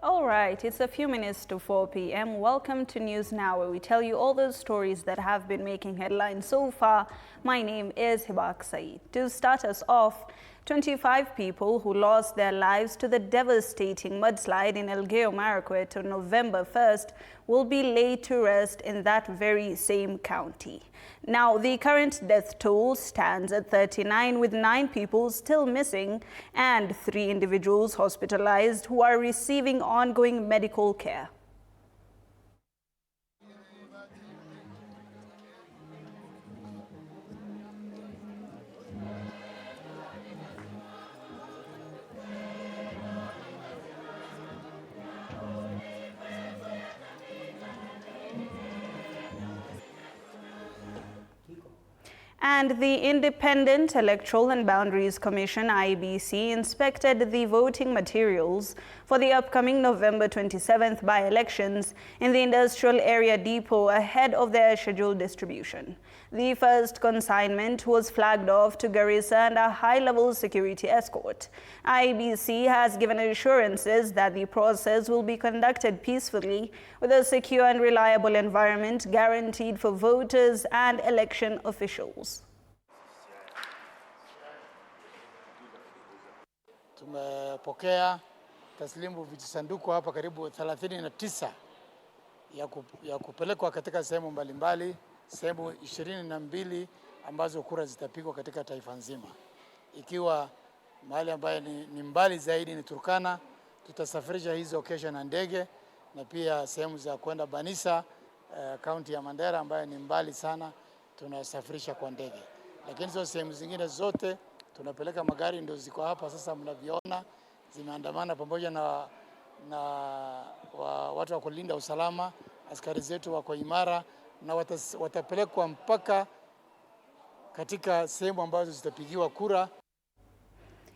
All right, it's a few minutes to 4 p.m. Welcome to News Now, where we tell you all those stories that have been making headlines so far. My name is Hibaq. To start us off, 25 people who lost their lives to the devastating mudslide in Elgeyo Marakwet on November 1st will be laid to rest in that very same county. Now, the current death toll stands at 39, with 9 people still missing and 3 individuals hospitalized who are receiving ongoing medical care. And the Independent Electoral and Boundaries Commission, IEBC, inspected the voting materials for the upcoming November 27th by-elections in the Industrial Area Depot ahead of their scheduled distribution. The first consignment was flagged off to Garissa and a high-level security escort. IEBC has given assurances that the process will be conducted peacefully with a secure and reliable environment guaranteed for voters and election officials. Tumepokea taslimu vijisanduku hapa karibu 39 ya kupelekwa katika sehemu mbalimbali, sehemu 22 ambazo kura zitapigwa katika taifa nzima. Ikiwa mahali ambayo ni mbali zaidi ni Turkana, tutasafirisha hizo kesho na ndege, na pia sehemu za kwenda Banisa, kaunti ya Mandera ambayo ni mbali sana, tunasafirisha kwa ndege. Lakini hizo sehemu zingine zote tunapeleka magari, ndio ziko hapa sasa mnaviona, zimeandamana pamoja na watu wa kulinda usalama. Askari zetu wako imara na watapelekwa mpaka katika sehemu ambazo zitapigiwa kura.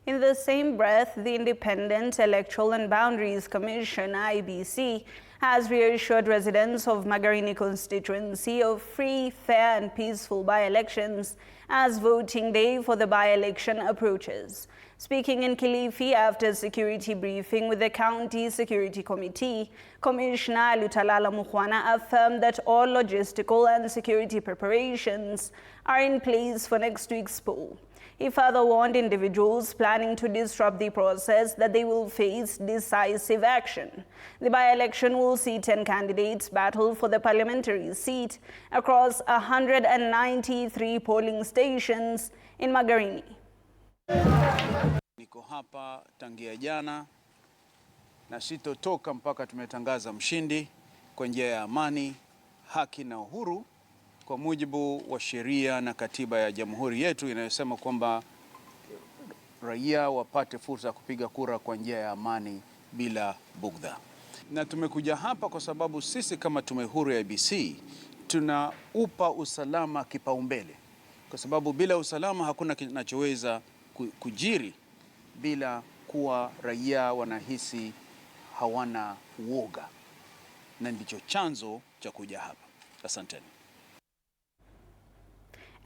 In the same breath, the Independent Electoral and Boundaries Commission, IEBC, has reassured residents of Magarini constituency of free, fair and peaceful by-elections as voting day for the by-election approaches. Speaking in Kilifi after a security briefing with the County Security Committee, Commissioner Lutalala Mukhwana affirmed that all logistical and security preparations are in place for next week's poll. He further warned individuals planning to disrupt the process that they will face decisive action. The by-election will see 10 candidates battle for the parliamentary seat across 193 polling stations in Magarini. Niko hapa tangia jana na sitotoka mpaka tumetangaza mshindi kwa njia ya amani, haki na uhuru, kwa mujibu wa sheria na katiba ya jamhuri yetu inayosema kwamba raia wapate fursa ya kupiga kura kwa njia ya amani bila bugdha. Na tumekuja hapa kwa sababu sisi kama tume huru ya IEBC tunaupa usalama kipaumbele, kwa sababu bila usalama hakuna kinachoweza kujiri bila kuwa raia wanahisi hawana uoga, na ndicho chanzo cha kuja hapa. Asanteni.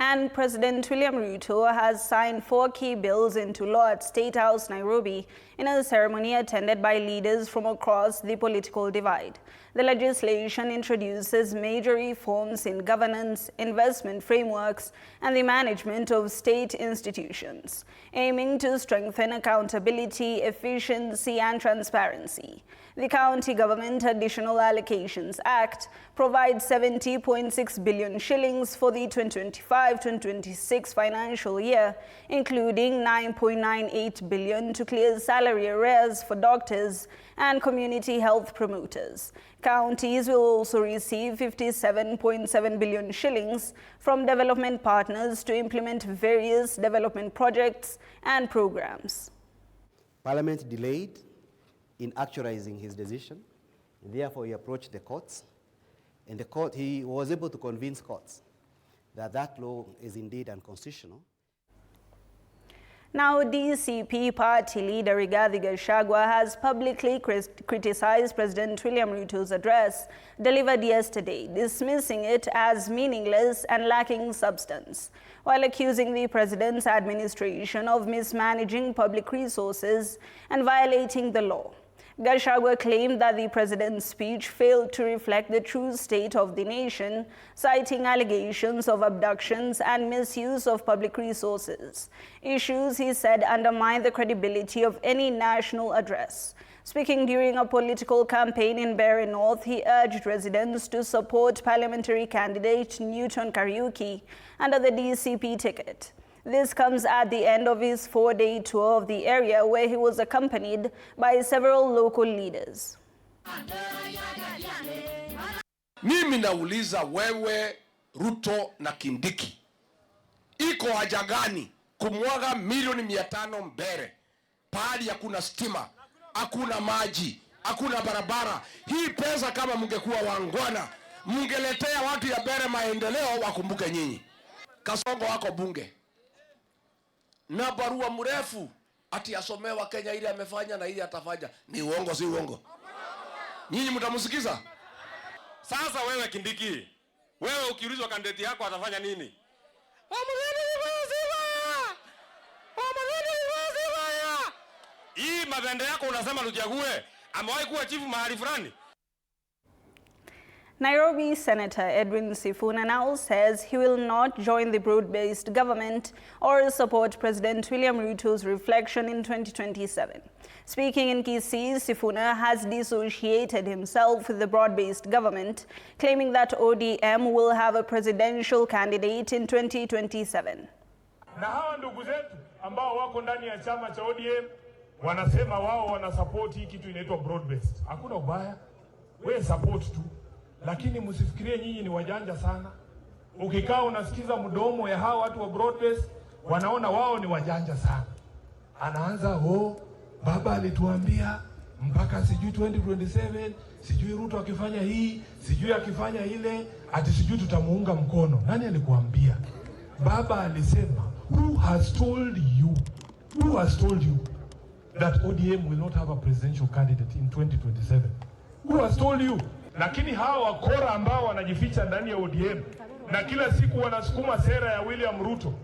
And President William Ruto has signed 4 key bills into law at State House, Nairobi, in a ceremony attended by leaders from across the political divide. The legislation introduces major reforms in governance, investment frameworks, and the management of state institutions, aiming to strengthen accountability, efficiency, and transparency. The County Government Additional Allocations Act provides 70.6 billion shillings for the 2025-2026 financial year, including 9.98 billion to clear salary arrears for doctors and community health promoters. Counties will also receive 57.7 billion shillings from development partners to implement various development projects and programs. Parliament delayed in actualizing his decision, and therefore he approached the courts, and he was able to convince courts that that law is indeed unconstitutional. Now, DCP party leader Rigathi Gachagua has publicly criticized President William Ruto's address delivered yesterday, dismissing it as meaningless and lacking substance, while accusing the president's administration of mismanaging public resources and violating the law. Gachagua claimed that the president's speech failed to reflect the true state of the nation, citing allegations of abductions and misuse of public resources. Issues, he said, undermine the credibility of any national address. Speaking during a political campaign in Barrie North, he urged residents to support parliamentary candidate Newton Kariuki under the DCP ticket. This comes at the end of his 4-day tour of the area, where he was accompanied by several local leaders. Mimi nauliza wewe, Ruto na Kindiki, iko haja gani kumwaga milioni 500 mbere pahali hakuna stima, hakuna maji, hakuna barabara? Hii pesa kama mungekuwa wangwana, mungeletea watu ya Mbere maendeleo, wakumbuke nyinyi. Kasongo wako bunge na barua mrefu ati asomewa Kenya ile amefanya na ile atafanya. Ni uongo, si uongo? Nyinyi mtamsikiza? Sasa wewe Kindiki, wewe ukiulizwa kandidati yako atafanya nini? Hii mabende yako unasema tuchague, amewahi kuwa chifu mahali fulani? Nairobi Senator Edwin Sifuna now says he will not join the broad-based government or support President William Ruto's reflection in 2027. Speaking in Kisii, Sifuna has dissociated himself with the broad-based government, claiming that ODM will have a presidential candidate in 2027. Na hawa ndugu zetu ambao wako ndani ya chama cha ODM wanasema wao wanasupport hii kitu inaitwa broad-based. Hakuna ubaya, wewe support tu. Lakini msifikirie nyinyi ni wajanja sana. Ukikaa unasikiza mdomo ya hawa watu wa broadbase, wanaona wao ni wajanja sana. Anaanza baba alituambia mpaka sijui 2027, sijui Ruto akifanya hii, sijui akifanya ile, ati sijui tutamuunga mkono. Nani alikuambia? Baba alisema, who has told you that ODM will not have a presidential candidate in 2027? Who has told you? Lakini hawa wakora ambao wanajificha ndani ya ODM na kila siku wanasukuma sera ya William Ruto,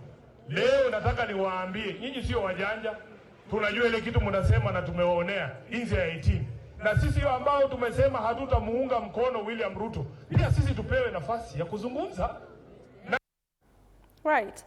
leo nataka niwaambie, nyinyi sio wajanja. Tunajua ile kitu mnasema na tumewaonea nje ya 18. Na sisi ambao tumesema hatutamuunga mkono William Ruto, pia sisi tupewe nafasi ya kuzungumza. Right.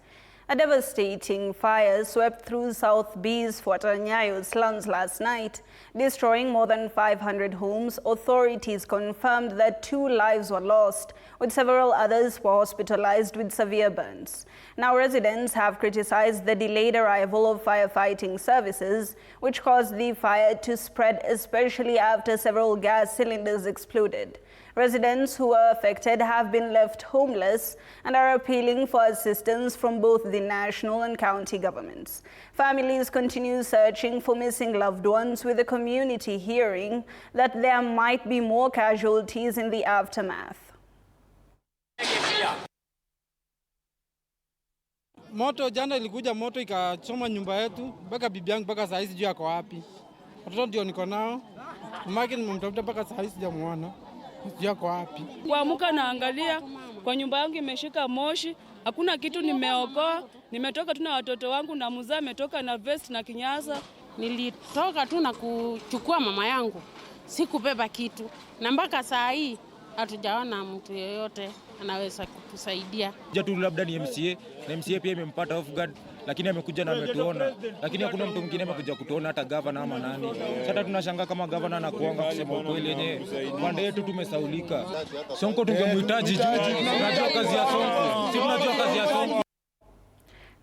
A devastating fire swept through South B's Nyayo slums last night, destroying more than 500 homes. Authorities confirmed that 2 lives were lost, with several others were hospitalized with severe burns. Now, residents have criticized the delayed arrival of firefighting services, which caused the fire to spread, especially after several gas cylinders exploded. Residents who were affected have been left homeless and are appealing for assistance from both the national and county governments. Families continue searching for missing loved ones, with the community hearing that there might be more casualties in the aftermath. Moto jana ilikuja, moto ikachoma nyumba yetu, mpaka bibi yangu mpaka saa hizi sijui ako wapi. Watoto ndio niko nao, mamake nimemtafuta mpaka saa hizi sijamuona. Yako wapi? Kuamka naangalia kwa nyumba yangu imeshika moshi, hakuna kitu nimeokoa. Nimetoka tu na watoto wangu na mzaa ametoka na vest na kinyasa. Nilitoka tu na kuchukua mama yangu, sikubeba kitu. Na mpaka saa hii hatujaona mtu yeyote anaweza kutusaidia. Tu labda ni MCA, na MCA pia imempata off guard, lakini amekuja na ametuona, lakini hakuna mtu mwingine amekuja kutuona, hata governor ama nani. Sasa tunashangaa kama governor anakuanga kusema ukweli yenyewe pande yetu tumesaulika. Sonko tungemhitaji juu, tunajua kazi ya Sonko, si tunajua kazi ya Sonko.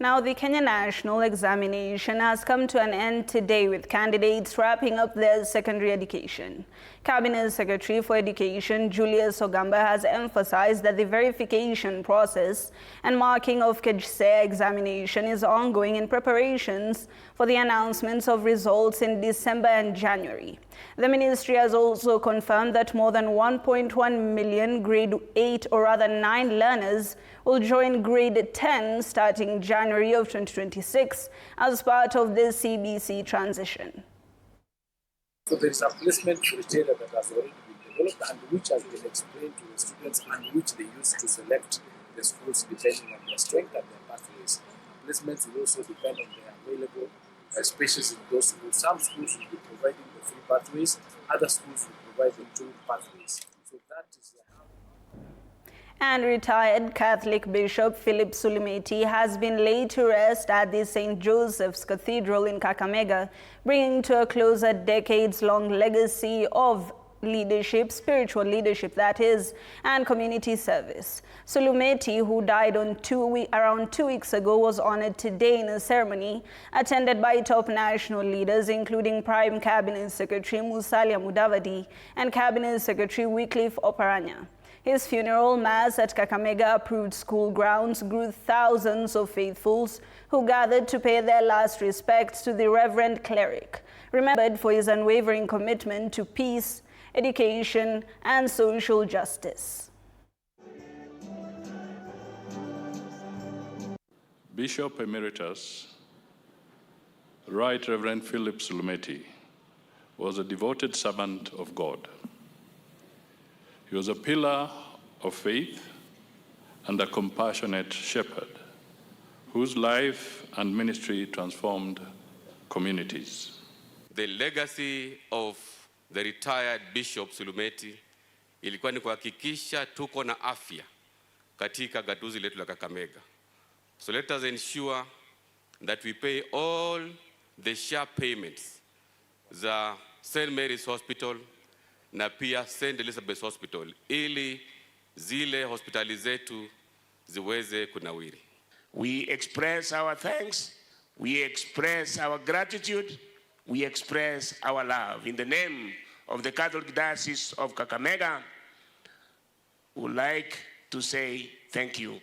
Now, the Kenya National Examination has come to an end today, with candidates wrapping up their secondary education. Cabinet Secretary for Education Julius Ogamba has emphasized that the verification process and marking of KJSEA examination is ongoing in preparations for the announcements of results in December and January. The ministry has also confirmed that more than 1.1 million grade 8 or rather 9 learners will join grade 10 starting January of 2026 as part of the CBC transition. So there is a placement criteria that has already been developed and which has been explained to the students and which they use to select the schools depending on their strength and their pathways. Placements will also depend on the available spaces in those schools. Some schools will be providing the free pathways, other schools will provide the two pathways. So that is And retired Catholic Bishop Philip Sulimeti has been laid to rest at the St. Joseph's Cathedral in Kakamega, bringing to a close a decades-long legacy of leadership, spiritual leadership that is, and community service. Sulimeti, who died on around 2 weeks ago, was honored today in a ceremony attended by top national leaders, including Prime Cabinet Secretary Musalia Mudavadi and Cabinet Secretary Wycliffe Oparanya. His funeral mass at Kakamega approved school grounds grew thousands of faithfuls who gathered to pay their last respects to the Reverend Cleric, remembered for his unwavering commitment to peace, education, and social justice. Bishop Emeritus, Right Reverend Philip Sulimeti, was a devoted servant of God. He was a pillar of faith and a compassionate shepherd whose life and ministry transformed communities. The legacy of the retired Bishop Sulimeti ilikuwa ni kuhakikisha tuko na afya katika gatuzi letu la Kakamega. So let us ensure that we pay all the sharp payments za St. Mary's Hospital na pia St. Elizabeth's Hospital ili zile hospitali zetu ziweze kunawiri. We express our thanks, we express our gratitude, we express our love. In the name of the Catholic Diocese of Kakamega, we would like to say thank you.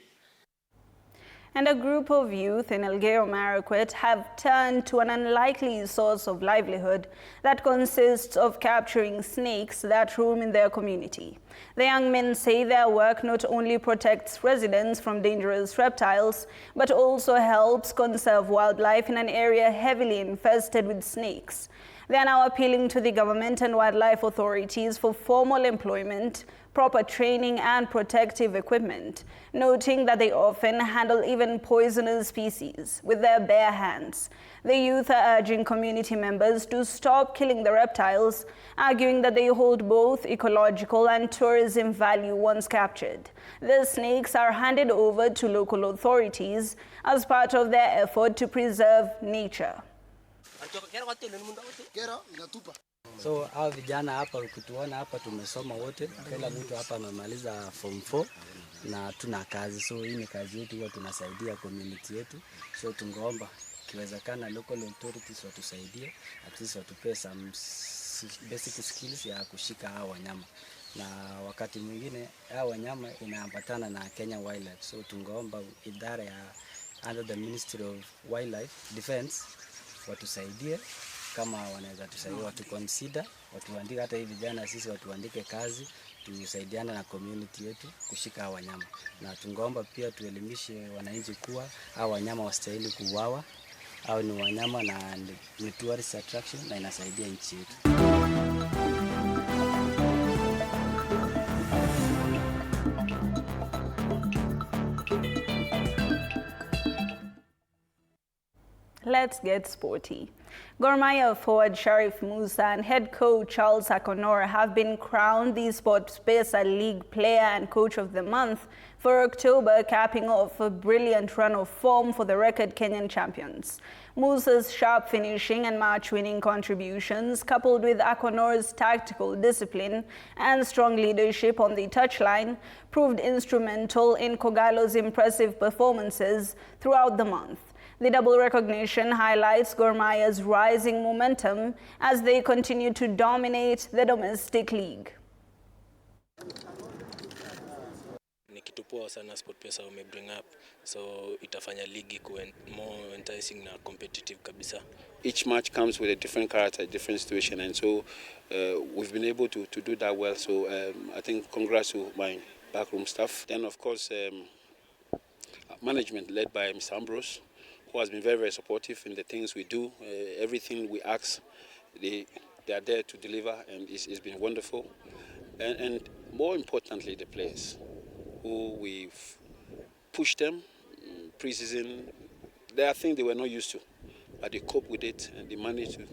And a group of youth in Elgeyo Marakwet have turned to an unlikely source of livelihood that consists of capturing snakes that roam in their community. The young men say their work not only protects residents from dangerous reptiles, but also helps conserve wildlife in an area heavily infested with snakes. They are now appealing to the government and wildlife authorities for formal employment, proper training, and protective equipment, noting that they often handle even poisonous species with their bare hands. The youth are urging community members to stop killing the reptiles, arguing that they hold both ecological and tourism value once captured. The snakes are handed over to local authorities as part of their effort to preserve nature. So hao vijana hapa ukituona hapa tumesoma wote, kila mtu hapa amemaliza form 4 na tuna kazi. So hii ni kazi yetu, huwa tunasaidia community yetu. So tungeomba kiwezekana local authorities watusaidie, at least watupe some basic skills ya kushika hao wanyama. Na wakati mwingine hao wanyama inaambatana na Kenya Wildlife. So tungeomba idara ya under the Ministry of Wildlife Defense watusaidie, kama wanaweza tusaidia, watu consider, watuandike hata hivi vijana sisi watuandike kazi, tusaidiane na community yetu kushika hawa wanyama. Na tungeomba pia tuelimishe wananchi kuwa hawa wanyama wastahili kuuawa, au ni wanyama na ni tourist attraction na inasaidia nchi yetu. Let's get sporty. Gor Mahia forward Sharif Musa and head coach Charles Akonor have been crowned the Sportpesa League Player and Coach of the Month for October, capping off a brilliant run of form for the record Kenyan champions. Musa's sharp finishing and match-winning contributions, coupled with Akonor's tactical discipline and strong leadership on the touchline, proved instrumental in Kogalo's impressive performances throughout the month. The double recognition highlights Gor Mahia's rising momentum as they continue to dominate the domestic league. Ni kitu poa sana SportPesa wame bring up, so itafanya ligi kuwe more enticing na competitive kabisa. Each match comes with a different character, different situation, and so we've been able to do that well. So I think congrats to my backroom staff. Then of course management led by Mr. Ambrose, who has been very, very supportive in the things we do. Everything we ask, they are there to deliver, and it's been wonderful. And more importantly, the players, who we've pushed them pre-season. There are things they were not used to. but they cope with it and they manage to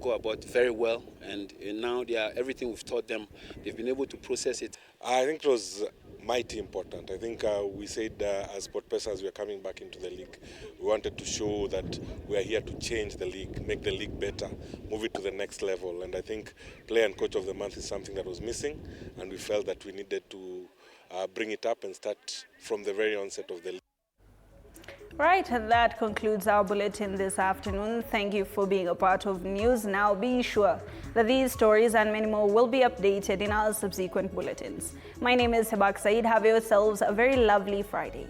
go about very well. And now everything we've taught them, they've been able to process it. I think it was mighty important. I think we said as SportPesa, we are coming back into the league, we wanted to show that we are here to change the league, make the league better, move it to the next level. And I think Player and Coach of the Month is something that was missing, and we felt that we needed to bring it up and start from the very onset of the league. Right, and that concludes our bulletin this afternoon. Thank you for being a part of News Now. Be sure that these stories and many more will be updated in our subsequent bulletins. My name is Hibaq. Have yourselves a very lovely Friday.